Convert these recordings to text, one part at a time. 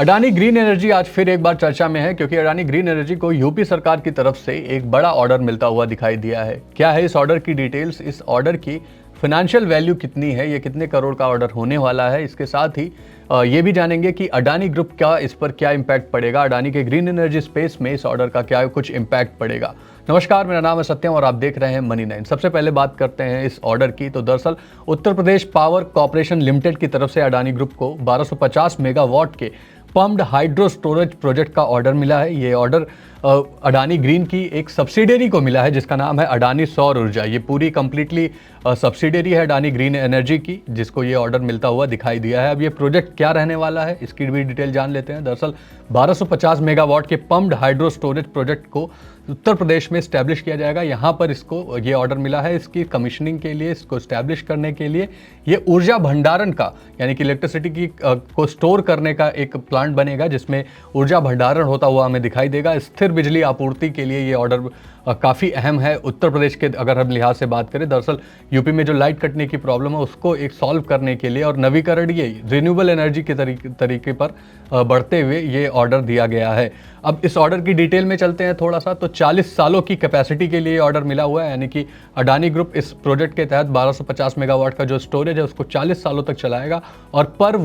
Adani green energy आज फिर एक बार चर्चा में है क्योंकि अडानी ग्रीन एनर्जी को यूपी सरकार की तरफ से एक बड़ा ऑर्डर मिलता हुआ दिखाई दिया है। क्या है इस ऑर्डर की डिटेल्स, इस ऑर्डर की फाइनेंशियल वैल्यू कितनी है, ये कितने करोड़ का ऑर्डर होने वाला है, इसके साथ ही ये भी जानेंगे कि अडानी ग्रुप का इस पर क्या इम्पैक्ट पड़ेगा, अडानी के ग्रीन एनर्जी स्पेस में इस ऑर्डर का क्या कुछ इम्पैक्ट पड़ेगा। नमस्कार, मेरा नाम है सत्यम और आप देख रहे हैं मनी 9। सबसे पहले बात करते हैं इस ऑर्डर की। तो दरअसल Uttar Pradesh power corporation limited की तरफ से अडानी ग्रुप को 1250 मेगावाट के पम्प्ड हाइड्रो स्टोरेज प्रोजेक्ट का ऑर्डर मिला है। ये ऑर्डर अडानी ग्रीन की एक सब्सिडियरी को मिला है जिसका नाम है अडानी सौर ऊर्जा। ये पूरी कंप्लीटली सब्सिडियरी है अडानी ग्रीन एनर्जी की, जिसको ये ऑर्डर मिलता हुआ दिखाई दिया है। अब ये प्रोजेक्ट क्या रहने वाला है इसकी भी डिटेल जान लेते हैं। दरअसल 1250 मेगावाट के पम्प्ड हाइड्रो स्टोरेज प्रोजेक्ट को उत्तर प्रदेश में स्टैब्लिश किया जाएगा। यहाँ पर इसको ये ऑर्डर मिला है इसकी कमीशनिंग के लिए, इसको स्टैब्लिश करने के लिए। ये ऊर्जा भंडारण का यानी कि इलेक्ट्रिसिटी की को स्टोर करने का एक प्लांट बनेगा जिसमें ऊर्जा भंडारण होता हुआ हमें दिखाई देगा। स्थिर बिजली आपूर्ति के लिए ये ऑर्डर काफ़ी अहम है उत्तर प्रदेश के अगर हम लिहाज से बात करें। दरअसल यूपी में जो लाइट कटने की प्रॉब्लम है उसको एक सॉल्व करने के लिए और नवीकरणीय रिन्यूएबल एनर्जी के तरीके पर बढ़ते हुए ये ऑर्डर दिया गया है। अब इस ऑर्डर की डिटेल में चलते हैं थोड़ा सा। तो 40 सालों की कैपेसिटी के लिए ऑर्डर मिला हुआ है, यानी कि अडानी ग्रुप इस प्रोजेक्ट के तहत 1250 मेगावाट का जो स्टोरेज है उसको 40 सालों तक चलाएगा और पर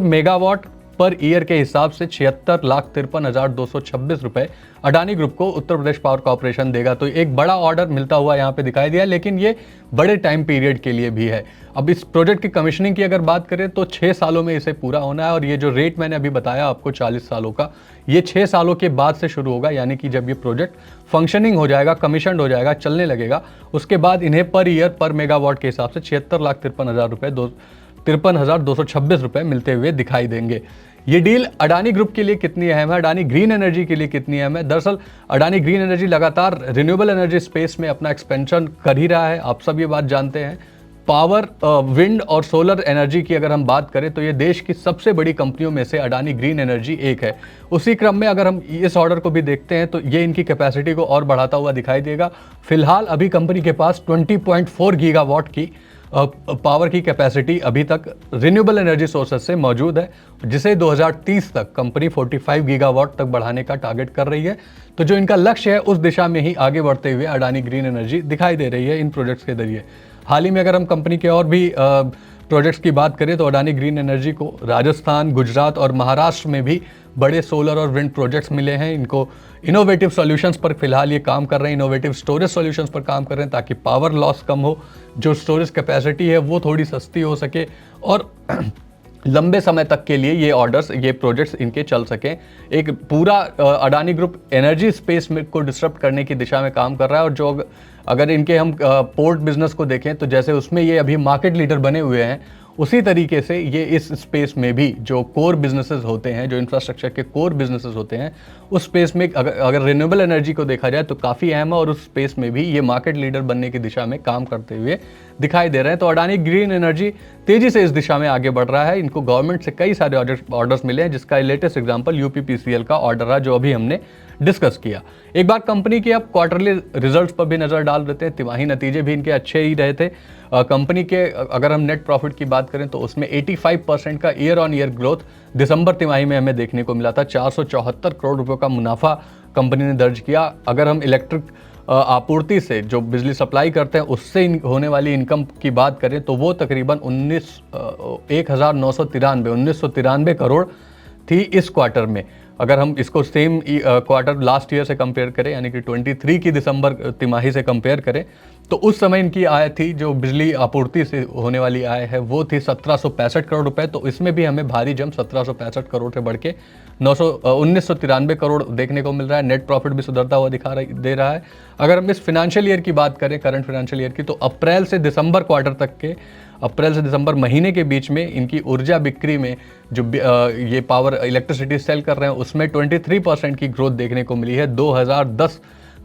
मेगावाट पर ईयर के हिसाब से 76,53,226 रुपए अडानी ग्रुप को उत्तर प्रदेश पावर कॉर्पोरेशन देगा। तो एक बड़ा ऑर्डर मिलता हुआ यहाँ पे दिखाई दिया, लेकिन ये बड़े टाइम पीरियड के लिए भी है। अब इस प्रोजेक्ट की कमीशनिंग की अगर बात करें तो 6 सालों में इसे पूरा होना है और ये जो रेट मैंने अभी बताया आपको 40 सालों का, ये 6 सालों के बाद से शुरू होगा। यानी कि जब ये प्रोजेक्ट फंक्शनिंग हो जाएगा, कमीशन हो जाएगा, चलने लगेगा, उसके बाद इन्हें पर ईयर पर मेगावाट के हिसाब से 76,53,226 रुपए मिलते हुए दिखाई देंगे। ये डील अडानी ग्रुप के लिए कितनी अहम है, अडानी ग्रीन एनर्जी के लिए कितनी अहम है? दरअसल अडानी ग्रीन एनर्जी लगातार रिन्यूएबल एनर्जी स्पेस में अपना एक्सपेंशन कर ही रहा है, आप सब ये बात जानते हैं। पावर, विंड और सोलर एनर्जी की अगर हम बात करें तो ये देश की सबसे बड़ी कंपनियों में से अडानी ग्रीन एनर्जी एक है। उसी क्रम में अगर हम इस ऑर्डर को भी देखते हैं तो ये इनकी कैपेसिटी को और बढ़ाता हुआ दिखाई देगा। फिलहाल अभी कंपनी के पास 20.4 गीगावाट की पावर की कैपेसिटी अभी तक रिन्यूएबल एनर्जी सोर्सेस से मौजूद है, जिसे 2030 तक कंपनी 45 गीगावाट तक बढ़ाने का टारगेट कर रही है। तो जो इनका लक्ष्य है उस दिशा में ही आगे बढ़ते हुए अडानी ग्रीन एनर्जी दिखाई दे रही है इन प्रोजेक्ट्स के जरिए। हाल ही में अगर हम कंपनी के और भी प्रोजेक्ट्स की बात करें तो अडानी ग्रीन एनर्जी को राजस्थान, गुजरात और महाराष्ट्र में भी बड़े सोलर और विंड प्रोजेक्ट्स मिले हैं। इनको इनोवेटिव सॉल्यूशंस पर फिलहाल ये काम कर रहे हैं, इनोवेटिव स्टोरेज सॉल्यूशंस पर काम कर रहे हैं ताकि पावर लॉस कम हो, जो स्टोरेज कैपेसिटी है वो थोड़ी सस्ती हो सके और लंबे समय तक के लिए ये ऑर्डर्स, ये प्रोजेक्ट्स इनके चल सकें। एक पूरा अडानी ग्रुप एनर्जी स्पेस में को डिस्टर्ब करने की दिशा में काम कर रहा है। और जो अगर इनके हम पोर्ट बिजनेस को देखें तो जैसे उसमें ये अभी मार्केट लीडर बने हुए हैं, उसी तरीके से ये इस स्पेस में भी जो कोर बिजनेसेस होते हैं, जो इंफ्रास्ट्रक्चर के कोर बिजनेसेस होते हैं, उस स्पेस में अगर रिन्यूएबल एनर्जी को देखा जाए तो काफ़ी अहम है और उस स्पेस में भी ये मार्केट लीडर बनने की दिशा में काम करते हुए दिखाई दे रहे हैं। तो अडानी ग्रीन एनर्जी तेजी से इस दिशा में आगे बढ़ रहा है। इनको गवर्नमेंट से कई सारे ऑर्डर्स मिले हैं, जिसका लेटेस्ट एग्जाम्पल यूपीपीसीएल का ऑर्डर रहा जो अभी हमने डिस्कस किया। एक बार कंपनी के अब क्वार्टरली रिजल्ट्स पर भी नजर डाल देते हैं। तिमाही नतीजे भी इनके अच्छे ही रहे थे। कंपनी के अगर हम नेट प्रॉफिट की बात करें तो उसमें 85% का ईयर ऑन ईयर ग्रोथ दिसंबर तिमाही में हमें देखने को मिला था। 474 करोड़ रुपए का मुनाफा कंपनी ने दर्ज किया। अगर हम इलेक्ट्रिक आपूर्ति से जो बिजली सप्लाई करते हैं उससे होने वाली इनकम की बात करें तो वो तकरीबन 1993 करोड़ थी इस क्वार्टर में। अगर हम इसको सेम क्वार्टर लास्ट ईयर से कंपेयर करें, यानी कि 23 की दिसंबर तिमाही से कंपेयर करें, तो उस समय इनकी आय थी, जो बिजली आपूर्ति से होने वाली आय है वो थी 1765 करोड़ रुपए। तो इसमें भी हमें भारी जंप 1765 करोड़ से बढ़ के 1993 करोड़ देखने को मिल रहा है। नेट प्रॉफिट भी सुधरता हुआ दे रहा है। अगर हम इस फाइनेंशियल ईयर की बात करें, करंट फाइनेंशियल ईयर की, तो अप्रैल से दिसंबर महीने के बीच में इनकी ऊर्जा बिक्री में जो ये पावर इलेक्ट्रिसिटी सेल कर रहे हैं उसमें 23% की ग्रोथ देखने को मिली है। 2010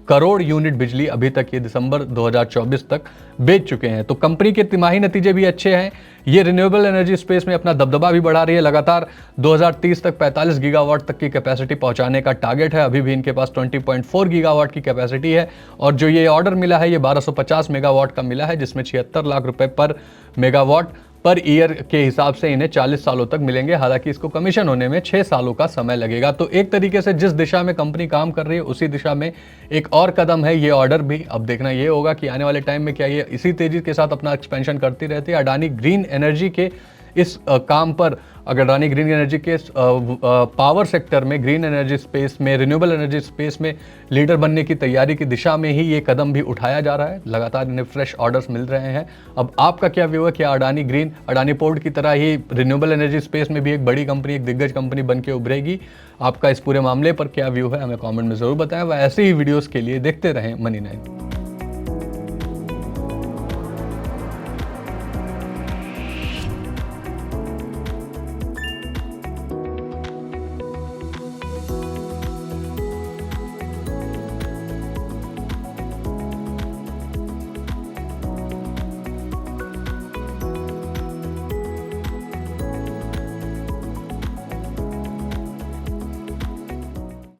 करोड़ यूनिट बिजली अभी तक ये दिसंबर 2024 तक बेच चुके हैं। तो कंपनी के तिमाही नतीजे भी अच्छे हैं। ये रिन्यूएबल एनर्जी स्पेस में अपना दबदबा भी बढ़ा रही है। लगातार 2030 तक 45 गीगावाट तक की कैपेसिटी पहुंचाने का टारगेट है। अभी भी इनके पास 20.4 गीगावाट की कैपेसिटी है और जो ये ऑर्डर मिला है ये 1250 मेगावाट का मिला है, जिसमें 76 लाख रुपए पर मेगावाट पर ईयर के हिसाब से इन्हें 40 सालों तक मिलेंगे। हालांकि इसको कमीशन होने में 6 सालों का समय लगेगा। तो एक तरीके से जिस दिशा में कंपनी काम कर रही है उसी दिशा में एक और कदम है ये ऑर्डर भी। अब देखना ये होगा कि आने वाले टाइम में क्या ये इसी तेजी के साथ अपना एक्सपेंशन करती रहती है। अडानी ग्रीन एनर्जी के इस काम पर, अगर अडानी ग्रीन एनर्जी के पावर सेक्टर में, ग्रीन एनर्जी स्पेस में, रिन्यूएबल एनर्जी स्पेस में लीडर बनने की तैयारी की दिशा में ही ये कदम भी उठाया जा रहा है। लगातार इन्हें फ्रेश ऑर्डर्स मिल रहे हैं। अब आपका क्या व्यू है? क्या अडानी ग्रीन, अडानी पोर्ट की तरह ही रिन्यूएबल एनर्जी स्पेस में भी एक बड़ी कंपनी, एक दिग्गज कंपनी बन के उभरेगी? आपका इस पूरे मामले पर क्या व्यू है? हमें कॉमेंट में ज़रूर बताएं। वह ऐसे ही वीडियोज़ के लिए देखते रहें मनी9।